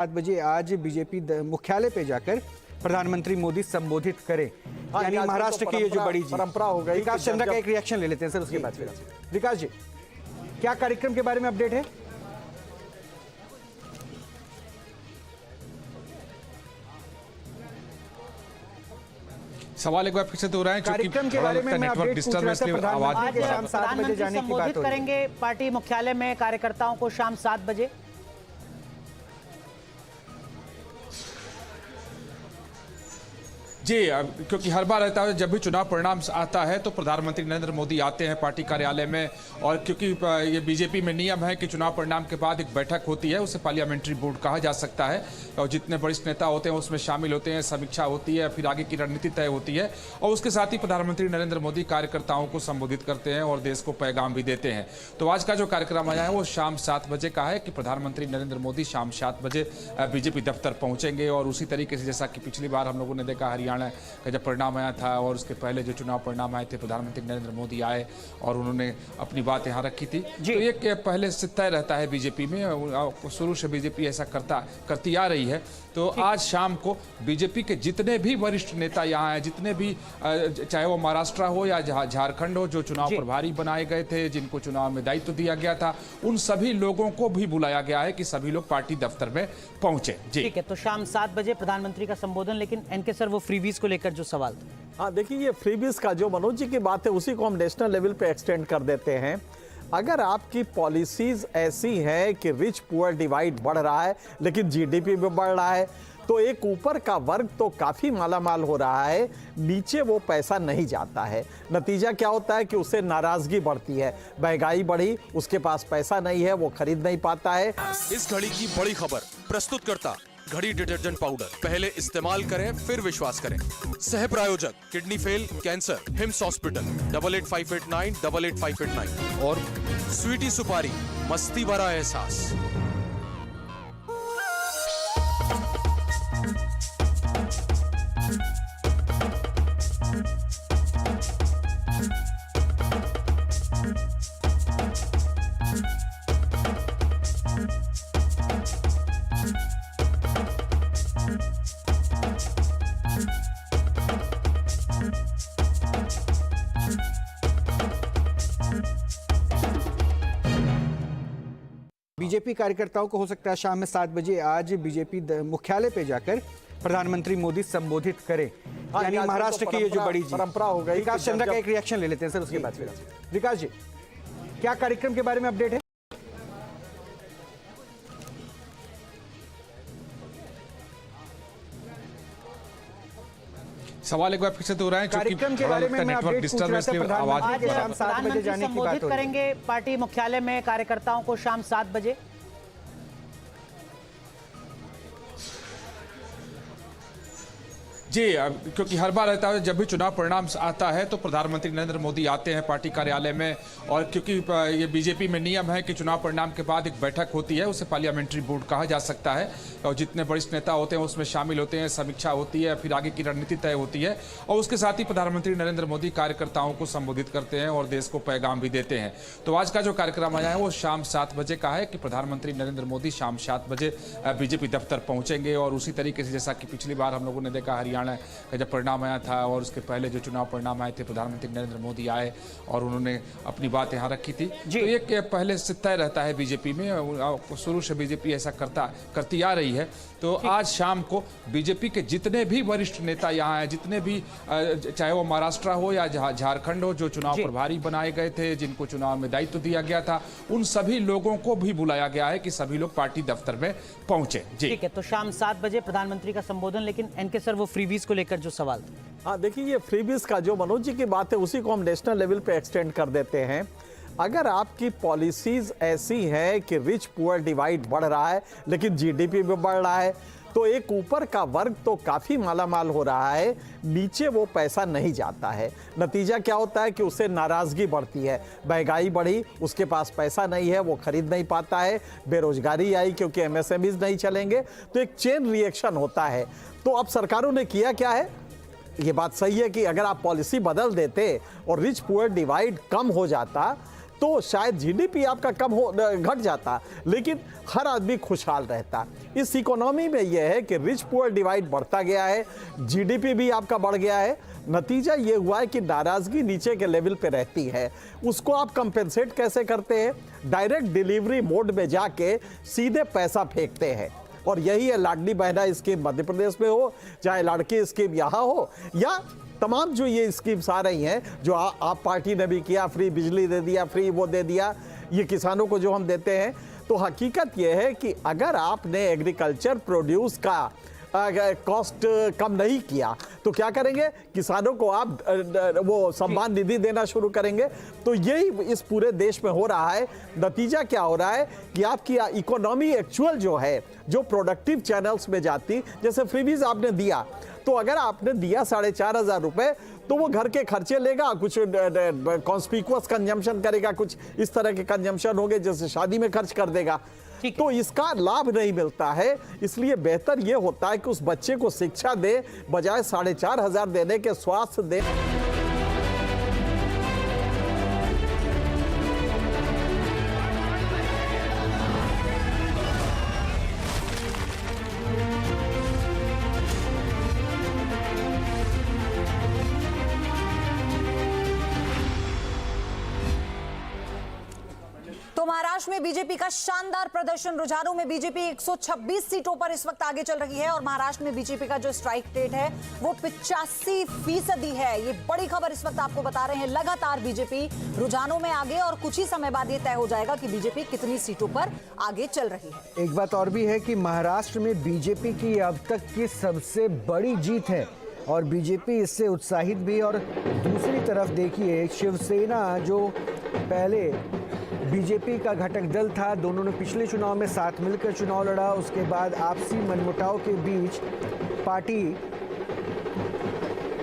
7 बजे आज बीजेपी मुख्यालय पे जाकर प्रधानमंत्री मोदी संबोधित करें। यानी महाराष्ट्र की ये जो बड़ी परंपरा हो गई। विकास चंद्रा का एक रिएक्शन ले लेते हैं सर, उसके बाद फिर विकास जी क्या कार्यक्रम के बारे में अपडेट है? सवाल एक बार फिर से दोहराएं हैं, कार्यक्रम के बारे में मैं नेटवर्क डिस्टर्बेंस के आवाज आज शाम 7 बजे जाने की बात करेंगे पार्टी मुख्यालय में कार्यकर्ताओं को शाम 7 बजे। जी, क्योंकि हर बार रहता है जब भी चुनाव परिणाम आता है तो प्रधानमंत्री नरेंद्र मोदी आते हैं पार्टी कार्यालय में, और क्योंकि ये बीजेपी में नियम है कि चुनाव परिणाम के बाद एक बैठक होती है, उसे पार्लियामेंट्री बोर्ड कहा जा सकता है, और जितने वरिष्ठ नेता होते हैं उसमें शामिल होते हैं, समीक्षा होती है, फिर आगे की रणनीति तय होती है, और उसके साथ ही प्रधानमंत्री नरेंद्र मोदी कार्यकर्ताओं को संबोधित करते हैं और देश को पैगाम भी देते हैं। तो आज का जो कार्यक्रम आया है वो शाम 7 बजे का है कि प्रधानमंत्री नरेंद्र मोदी शाम 7 बजे बीजेपी दफ्तर पहुंचेंगे, और उसी तरीके से जैसा कि पिछली बार हम लोगों ने देखा हरियाणा का जब परिणाम आया था और उसके पहले जो चुनाव परिणाम आए थे, प्रधानमंत्री नरेंद्र मोदी आए और उन्होंने अपनी बात यहाँ रखी थी। तो ये पहले से तय रहता है बीजेपी में, शुरू से बीजेपी ऐसा करती आ रही है। तो आज शाम को बीजेपी के जितने भी वरिष्ठ नेता यहाँ हैं, जितने भी चाहे वो महाराष्ट्र हो या झारखंड हो, जो चुनाव प्रभारी बनाए गए थे, जिनको चुनाव में दायित्व दिया गया था, उन सभी लोगों को भी बुलाया गया है कि सभी लोग पार्टी दफ्तर में पहुंचे। जी ठीक है, तो शाम 7 बजे प्रधानमंत्री का संबोधन। लेकिन एनके सर, वो फ्रीबीज को लेकर जो सवाल था। हाँ देखिए, ये फ्रीबीज का जो मनोज जी की बात है उसी को हम नेशनल लेवल पे एक्सटेंड कर देते हैं। अगर आपकी पॉलिसीज ऐसी हैं कि रिच पुअर डिवाइड बढ़ रहा है लेकिन जीडीपी भी बढ़ रहा है, तो एक ऊपर का वर्ग तो काफी मालामाल हो रहा है, नीचे वो पैसा नहीं जाता है। नतीजा क्या होता है कि उससे नाराजगी बढ़ती है, महंगाई बढ़ी, उसके पास पैसा नहीं है, वो खरीद नहीं पाता है। इस घड़ी की बड़ी खबर प्रस्तुत करता घड़ी डिटर्जेंट पाउडर, पहले इस्तेमाल करें फिर विश्वास करें। सह प्रायोजक kidney fail, cancer, hymns hospital 8858988589 और स्वीटी सुपारी, मस्ती भरा एहसास। बीजेपी कार्यकर्ताओं को हो सकता है शाम में 7 बजे आज बीजेपी मुख्यालय पे जाकर प्रधानमंत्री मोदी संबोधित करें। यानी महाराष्ट्र की ये जो बड़ी परंपरा हो गई। विकास चंद्रा का एक रिएक्शन ले लेते हैं सर, उसके बाद फिर विकास जी क्या कार्यक्रम के बारे में अपडेट है? सवाल एक बार फिर से दोहराएं, कार्यक्रम के बारे में मैं नेटवर्क डिस्टर्बेंस के आवाज आज शाम 7 बजे जाने की बात करेंगे पार्टी मुख्यालय में कार्यकर्ताओं को शाम 7 बजे। जी, क्योंकि हर बार रहता है जब भी चुनाव परिणाम आता है तो प्रधानमंत्री नरेंद्र मोदी आते हैं पार्टी कार्यालय में, और क्योंकि ये बीजेपी में नियम है कि चुनाव परिणाम के बाद एक बैठक होती है, उसे पार्लियामेंट्री बोर्ड कहा जा सकता है, और जितने वरिष्ठ नेता होते हैं उसमें शामिल होते हैं, समीक्षा होती है, फिर आगे की रणनीति तय होती है, और उसके साथ ही प्रधानमंत्री नरेंद्र मोदी कार्यकर्ताओं को संबोधित करते हैं और देश को पैगाम भी देते हैं। तो आज का जो कार्यक्रम आया है वो शाम 7 बजे का है कि प्रधानमंत्री नरेंद्र मोदी शाम 7 बजे बीजेपी दफ्तर पहुंचेंगे, और उसी तरीके से जैसा कि पिछली बार हम लोगों ने देखा हरियाणा का जब परिणाम आया था और उसके पहले जो चुनाव परिणाम आए थे, प्रधानमंत्री नरेंद्र मोदी आए और उन्होंने अपनी बात यहाँ रखी थी। तो ये पहले से तय रहता है बीजेपी में, शुरू से बीजेपी ऐसा करती आ रही है। तो आज शाम को बीजेपी के जितने भी वरिष्ठ नेता यहाँ हैं, जितने भी चाहे वो महाराष्ट्र हो या झारखंड हो, जो चुनाव प्रभारी बनाए गए थे, जिनको चुनाव में दायित्व दिया गया था, उन सभी लोगों को भी बुलाया गया है कि सभी लोग पार्टी दफ्तर में पहुंचे। जी ठीक है, तो शाम 7 बजे प्रधानमंत्री का संबोधन। लेकिन एनके सर, वो फ्रीबीज को लेकर जो सवाल था। हाँ देखिए, ये फ्रीबीज का जो मनोज जी की बात है उसी को हम नेशनल लेवल पे एक्सटेंड कर देते हैं। अगर आपकी पॉलिसीज ऐसी हैं कि रिच पुअर डिवाइड बढ़ रहा है लेकिन जीडीपी भी बढ़ रहा है, तो एक ऊपर का वर्ग तो काफी मालामाल हो रहा है, नीचे वो पैसा नहीं जाता है। नतीजा क्या होता है कि उससे नाराजगी बढ़ती है, महंगाई बढ़ी, उसके पास पैसा नहीं है, वो खरीद नहीं पाता है, बेरोजगारी आई क्योंकि एमएसएमईज नहीं चलेंगे, तो एक चेन रिएक्शन होता है। तो अब सरकारों ने किया क्या है? ये बात सही है कि अगर आप पॉलिसी बदल देते और रिच पुअर डिवाइड कम हो जाता तो शायद जीडीपी आपका कम हो घट जाता, लेकिन हर आदमी खुशहाल रहता। इस इकोनॉमी में यह है कि रिच पुअर डिवाइड बढ़ता गया है, जीडीपी भी आपका बढ़ गया है। नतीजा ये हुआ है कि नाराजगी नीचे के लेवल पे रहती है। उसको आप कंपेंसेट कैसे करते हैं? डायरेक्ट डिलीवरी मोड में जाके सीधे पैसा फेंकते हैं, और यही है लाडली बहना स्कीम मध्य प्रदेश में हो, चाहे लड़की स्कीम यहाँ हो, या तमाम जो ये स्कीम्स आ रही हैं, जो आप पार्टी ने भी किया, फ्री बिजली दे दिया, फ्री वो दे दिया, ये किसानों को जो हम देते हैं। तो हकीकत ये है कि अगर आपने एग्रीकल्चर प्रोड्यूस का कॉस्ट कम नहीं किया तो क्या करेंगे? किसानों को आप वो सम्मान निधि देना शुरू करेंगे। तो यही इस पूरे देश में हो रहा है। नतीजा क्या हो रहा है कि आपकी इकोनॉमी एक्चुअल जो है, जो प्रोडक्टिव चैनल्स में जाती, जैसे फ्रीबीज आपने दिया, तो अगर आपने दिया 4,500 रुपए, तो वो घर के खर्चे लेगा, कुछ कॉन्स्पिकुअस कंजम्पशन करेगा, कुछ इस तरह के कंजम्पशन होंगे जैसे शादी में खर्च कर देगा, तो इसका लाभ नहीं मिलता है। इसलिए बेहतर ये होता है कि उस बच्चे को शिक्षा दे, बजाय 4,500 देने के स्वास्थ्य दे। तो महाराष्ट्र में बीजेपी का शानदार प्रदर्शन, रुझानों में बीजेपी 126 सीटों पर इस वक्त आगे चल रही है, और महाराष्ट्र में बीजेपी का जो स्ट्राइक रेट है वो 85% है। ये बड़ी खबर इस वक्त आपको बता रहे हैं। लगातार बीजेपी रुझानों में आगे, और कुछ ही समय बाद ये तय हो जाएगा कि बीजेपी कितनी सीटों पर आगे चल रही है। एक बात और भी है कि महाराष्ट्र में बीजेपी की अब तक की सबसे बड़ी जीत है, और बीजेपी इससे उत्साहित भी। और दूसरी तरफ देखिए, शिवसेना जो पहले बीजेपी का घटक दल था, दोनों ने पिछले चुनाव में साथ मिलकर चुनाव लड़ा, उसके बाद आपसी मनमुटाव के बीच पार्टी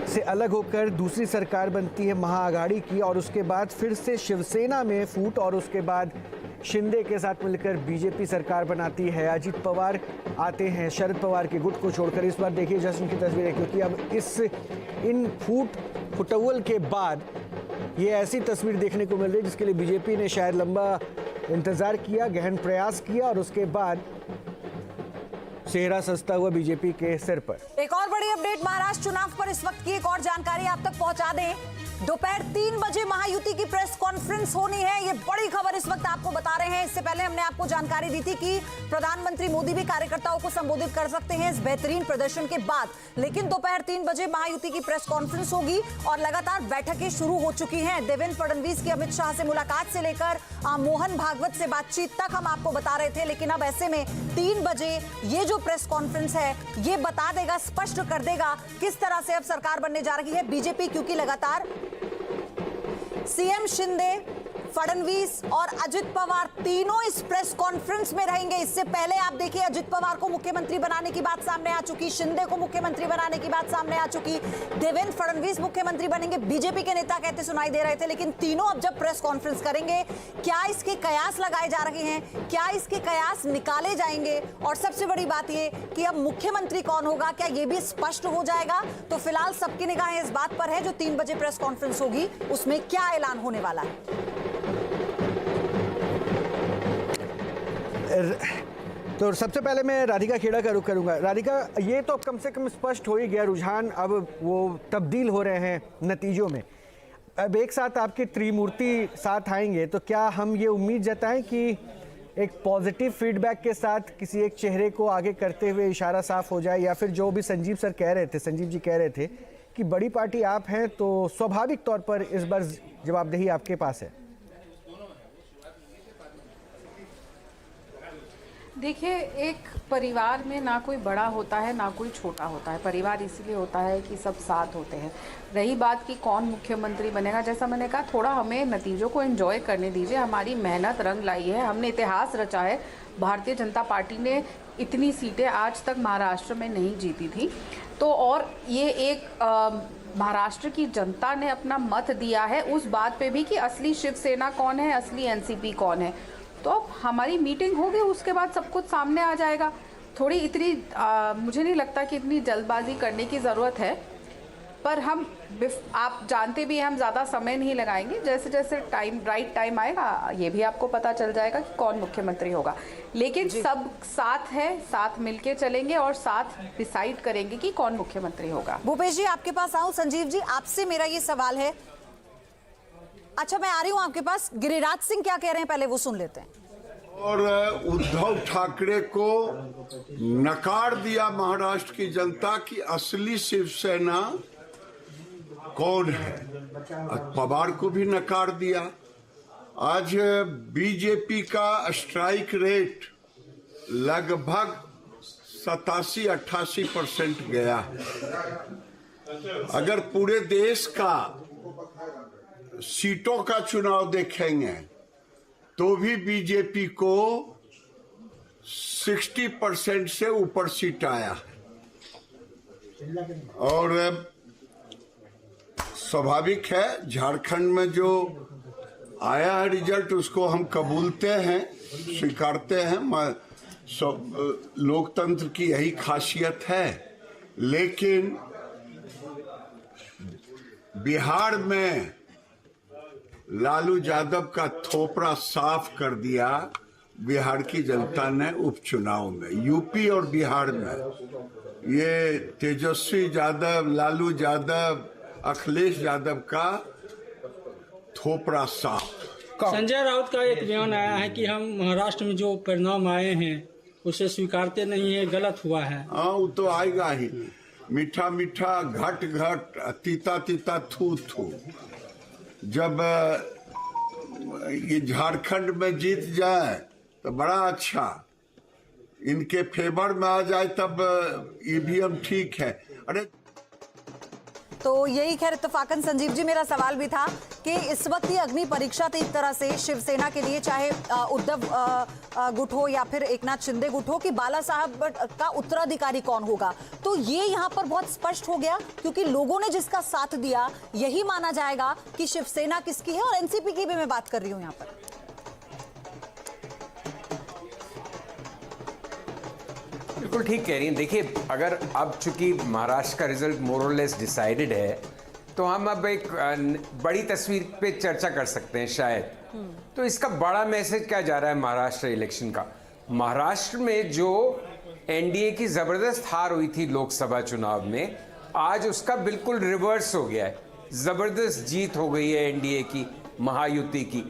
से अलग होकर दूसरी सरकार बनती है महाआघाड़ी की, और उसके बाद फिर से शिवसेना में फूट, और उसके बाद शिंदे के साथ मिलकर बीजेपी सरकार बनाती है। अजित पवार आते हैं शरद पवार के गुट को छोड़कर। इस बार देखिए जश्न की तस्वीरें, क्योंकि अब इन फुटअव्वल के बाद ये ऐसी तस्वीर देखने को मिल रही है जिसके लिए बीजेपी ने शायद लंबा इंतजार किया, गहन प्रयास किया, और उसके बाद सेहरा सस्ता हुआ बीजेपी के सिर पर। एक और बड़ी अपडेट महाराष्ट्र चुनाव पर इस वक्त की एक और जानकारी आप तक पहुंचा दें। दोपहर 3 बजे महायुति की प्रेस कॉन्फ्रेंस होनी है, ये बड़ी खबर इस वक्त आपको बता रहे हैं। इससे पहले हमने आपको जानकारी दी थी कि प्रधानमंत्री मोदी भी कार्यकर्ताओं को संबोधित कर सकते हैं इस बेहतरीन प्रदर्शन के बाद, लेकिन दोपहर 3 बजे महायुति की प्रेस कॉन्फ्रेंस होगी, और लगातार बैठकें शुरू हो चुकी हैं। देवेंद्र फडणवीस की अमित शाह से मुलाकात से लेकर मोहन भागवत से बातचीत तक हम आपको बता रहे थे, लेकिन अब ऐसे में 3 बजे ये जो प्रेस कॉन्फ्रेंस है ये बता देगा, स्पष्ट कर देगा किस तरह से अब सरकार बनने जा रही है बीजेपी, क्योंकि लगातार सीएम शिंदे, फडणवीस और अजित पवार तीनों इस प्रेस कॉन्फ्रेंस में रहेंगे। इससे पहले आप देखिए, अजित पवार को मुख्यमंत्री बनाने की बात सामने आ चुकी, शिंदे को मुख्यमंत्री बनाने की बात सामने आ चुकी, देवेंद्र फडणवीस मुख्यमंत्री बनेंगे, बीजेपी के नेता कहते सुनाई दे रहे थे। लेकिन तीनों अब जब प्रेस कॉन्फ्रेंस करेंगे, क्या इसके कयास लगाए जा रहे हैं, क्या इसके कयास निकाले जाएंगे, और सबसे बड़ी बात ये कि अब मुख्यमंत्री कौन होगा, क्या ये भी स्पष्ट हो जाएगा? तो फिलहाल सबकी निगाहें इस बात पर है, जो 3 बजे प्रेस कॉन्फ्रेंस होगी उसमें क्या ऐलान होने वाला है। तो सबसे पहले मैं राधिका खेड़ा का रुख करूंगा। राधिका, ये तो कम से कम स्पष्ट हो ही गया, रुझान अब वो तब्दील हो रहे हैं नतीजों में। अब एक साथ आपके त्रिमूर्ति साथ आएंगे, तो क्या हम ये उम्मीद जताएं कि एक पॉजिटिव फीडबैक के साथ किसी एक चेहरे को आगे करते हुए इशारा साफ हो जाए, या फिर जो भी संजीव जी कह रहे थे कि बड़ी पार्टी आप हैं, तो स्वाभाविक तौर पर इस बार जवाबदेही आपके पास है? देखिए, एक परिवार में ना कोई बड़ा होता है ना कोई छोटा होता है। परिवार इसीलिए होता है कि सब साथ होते हैं। रही बात कि कौन मुख्यमंत्री बनेगा, जैसा मैंने कहा, थोड़ा हमें नतीजों को एंजॉय करने दीजिए। हमारी मेहनत रंग लाई है, हमने इतिहास रचा है। भारतीय जनता पार्टी ने इतनी सीटें आज तक महाराष्ट्र में नहीं जीती थी, तो और ये एक महाराष्ट्र की जनता ने अपना मत दिया है उस बात पे भी कि असली शिवसेना कौन है, असली एनसीपी कौन है। तो अब हमारी मीटिंग होगी, उसके बाद सब कुछ सामने आ जाएगा। थोड़ी इतनी मुझे नहीं लगता कि इतनी जल्दबाजी करने की ज़रूरत है, पर आप जानते भी हैं हम ज़्यादा समय नहीं लगाएंगे। जैसे जैसे राइट टाइम आएगा ये भी आपको पता चल जाएगा कि कौन मुख्यमंत्री होगा। लेकिन सब साथ है, साथ मिलके चलेंगे और साथ डिसाइड करेंगे कि कौन मुख्यमंत्री होगा। भूपेश जी आपके पास आऊं। संजीव जी आपसे मेरा ये सवाल है। अच्छा मैं आ रही हूं आपके पास। गिरिराज सिंह क्या कह रहे हैं पहले वो सुन लेते हैं। और उद्धव ठाकरे को नकार दिया महाराष्ट्र की जनता की असली शिवसेना कौन है। पवार को भी नकार दिया। आज बीजेपी का स्ट्राइक रेट लगभग 87-88% गया है। अगर पूरे देश का सीटों का चुनाव देखेंगे तो भी बीजेपी को 60% से ऊपर सीट आया। और स्वाभाविक है झारखंड में जो आया है रिजल्ट उसको हम कबूलते हैं, स्वीकारते हैं। लोकतंत्र की यही खासियत है। लेकिन बिहार में लालू यादव का थोपड़ा साफ कर दिया बिहार की जनता ने उपचुनाव में। यूपी और बिहार में ये तेजस्वी यादव, लालू यादव, अखिलेश यादव का थोपड़ा साफ। संजय राउत का एक बयान आया है कि हम महाराष्ट्र में जो परिणाम आए हैं उसे स्वीकारते नहीं है, गलत हुआ है। हाँ वो तो आएगा ही। मीठा मीठा, घट घट, तीता तीता, थू थू। जब ये झारखंड में जीत जाए तो बड़ा अच्छा, इनके फेवर में आ जाए तब ईवीएम ठीक है। अरे तो यही खैर इत्तेफाकन संजीव जी मेरा सवाल भी था कि इस वक्त ये अग्नि परीक्षा थी एक तरह से शिवसेना के लिए, चाहे उद्धव गुट हो या फिर एकनाथ शिंदे गुट हो, कि बाला साहब का उत्तराधिकारी कौन होगा। तो ये यहाँ पर बहुत स्पष्ट हो गया क्योंकि लोगों ने जिसका साथ दिया यही माना जाएगा कि शिवसेना किसकी है। और एनसीपी की भी मैं बात कर रही हूँ यहाँ पर। बिल्कुल ठीक कह रही हैं। देखिए अगर अब चूंकि महाराष्ट्र का रिजल्ट मोर और लेस डिसाइडेड है तो हम अब एक बड़ी तस्वीर पे चर्चा कर सकते हैं शायद। तो इसका बड़ा मैसेज क्या जा रहा है महाराष्ट्र इलेक्शन का। महाराष्ट्र में जो एनडीए की जबरदस्त हार हुई थी लोकसभा चुनाव में, आज उसका बिल्कुल रिवर्स हो गया है। जबरदस्त जीत हो गई है एनडीए की, महायुति की।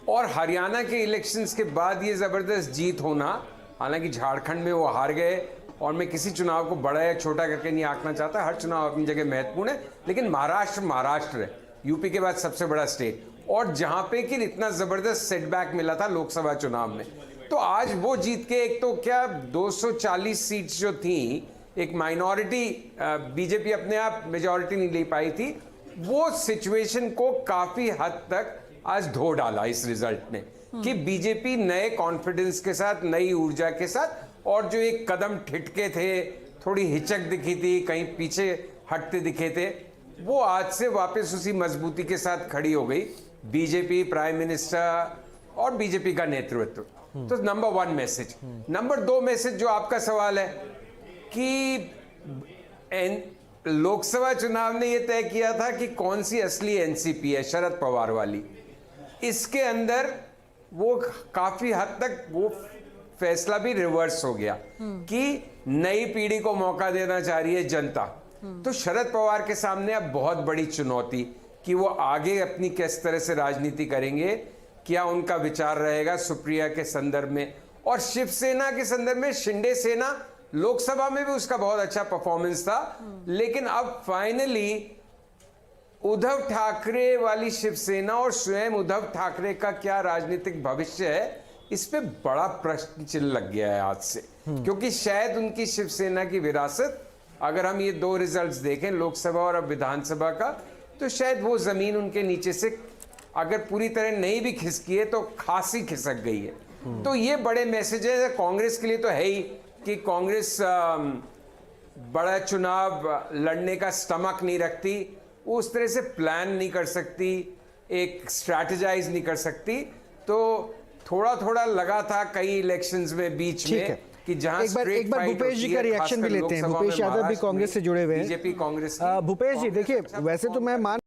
और हरियाणा के इलेक्शंस के बाद ये जबरदस्त जीत होना, हालांकि झारखंड में वो हार गए और मैं किसी चुनाव को बड़ा या छोटा करके नहीं आंकना चाहता, हर चुनाव अपनी जगह महत्वपूर्ण है, लेकिन महाराष्ट्र है, यूपी के बाद सबसे बड़ा स्टेट, और जहां पे कि इतना जबरदस्त सेटबैक मिला था लोकसभा चुनाव में। तो आज वो जीत के एक तो क्या 240 सीट्स जो थी, एक माइनॉरिटी, बीजेपी अपने आप मेजॉरिटी नहीं ले पाई थी, वो सिचुएशन को काफी हद तक आज धो डाला इस रिजल्ट ने, कि बीजेपी नए कॉन्फिडेंस के साथ, नई ऊर्जा के साथ, और जो एक कदम ठिठके थे, थोड़ी हिचक दिखी थी, कहीं पीछे हटते दिखे थे, वो आज से वापस उसी मजबूती के साथ खड़ी हो गई बीजेपी, प्राइम मिनिस्टर और बीजेपी का नेतृत्व। तो नंबर 1 मैसेज। नंबर 2 मैसेज जो आपका सवाल है कि लोकसभा चुनाव ने यह तय किया था कि कौन सी असली एनसीपी है, शरद पवार वाली। इसके अंदर वो काफी हद तक वो फैसला भी रिवर्स हो गया कि नई पीढ़ी को मौका देना चाह रही है जनता। तो शरद पवार के सामने अब बहुत बड़ी चुनौती कि वो आगे अपनी किस तरह से राजनीति करेंगे, क्या उनका विचार रहेगा सुप्रिया के संदर्भ में, और शिवसेना के संदर्भ में शिंदे सेना। लोकसभा में भी उसका बहुत अच्छा परफॉर्मेंस था, लेकिन अब फाइनली उद्धव ठाकरे वाली शिवसेना और स्वयं उद्धव ठाकरे का क्या राजनीतिक भविष्य है, इस पे बड़ा प्रश्न चिन्ह लग गया है आज से। क्योंकि शायद उनकी शिवसेना की विरासत, अगर हम ये 2 रिजल्ट्स देखें लोकसभा और अब विधानसभा का, तो शायद वो जमीन उनके नीचे से अगर पूरी तरह नहीं भी खिसकी है तो खासी खिसक गई है। तो ये बड़े मैसेज है कांग्रेस के लिए तो है ही कि कांग्रेस बड़ा चुनाव लड़ने का स्टमक नहीं रखती, उस तरह से प्लान नहीं कर सकती, एक स्ट्रैटेजाइज नहीं कर सकती। तो थोड़ा थोड़ा लगा था कई इलेक्शंस में बीच में कि जहां एक बार भूपेश जी का रिएक्शन भी लेते हैं। भूपेश यादव भी कांग्रेस से जुड़े हुए हैं। बीजेपी कांग्रेस भूपेश जी देखिए, वैसे तो मैं मान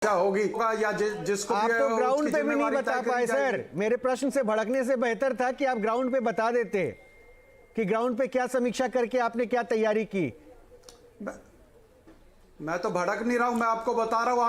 होगी या जिसको आप तो ग्राउंड पे भी नहीं बता पाए सर। मेरे प्रश्न से भड़कने से बेहतर था कि आप ग्राउंड पे बता देते कि ग्राउंड पे क्या समीक्षा करके आपने क्या तैयारी की। मैं तो भड़क नहीं रहा हूं, मैं आपको बता रहा हूं।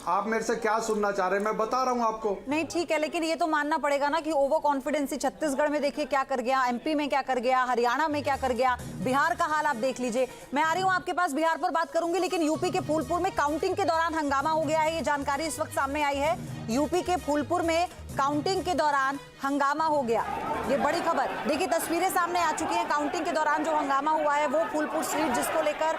आप मेरे से क्या सुनना चाह रहे हैं, मैं बता रहा हूं आपको। नहीं ठीक है, लेकिन ये तो मानना पड़ेगा ना कि ओवर कॉन्फिडेंसी छत्तीसगढ़ में देखिए क्या कर गया, एमपी में क्या कर गया, हरियाणा में क्या कर गया, बिहार का हाल आप देख लीजिए। मैं आ रही हूं आपके पास, बिहार पर बात करूंगी, लेकिन यूपी के फूलपुर में काउंटिंग के दौरान हंगामा हो गया है। ये जानकारी इस वक्त सामने आई है। यूपी के फूलपुर में काउंटिंग के दौरान हंगामा हो गया, ये बड़ी खबर। देखिए तस्वीरें सामने आ चुकी हैं। काउंटिंग के दौरान जो हंगामा हुआ है वो फूलपुर सीट जिसको लेकर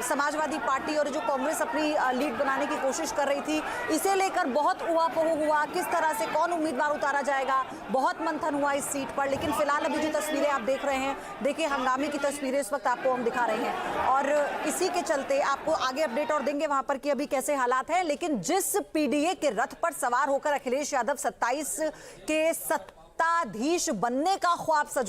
समाजवादी पार्टी और जो कांग्रेस अपनी लीड बनाने की कोशिश कर रही थी, इसे लेकर बहुत उहापोह हुआ। किस तरह से कौन उम्मीदवार उतारा जाएगा, बहुत मंथन हुआ इस सीट पर। लेकिन फिलहाल अभी जो तस्वीरें आप देख रहे हैं, देखिए हंगामे की तस्वीरें इस वक्त आपको हम दिखा रहे हैं, और इसी के चलते आपको आगे अपडेट और देंगे वहां पर कि अभी कैसे हालात हैं। लेकिन जिस पीडीए के रथ पर सवार होकर अखिलेश यादव 27 के सत्ताधीश बनने का ख्वाब सजो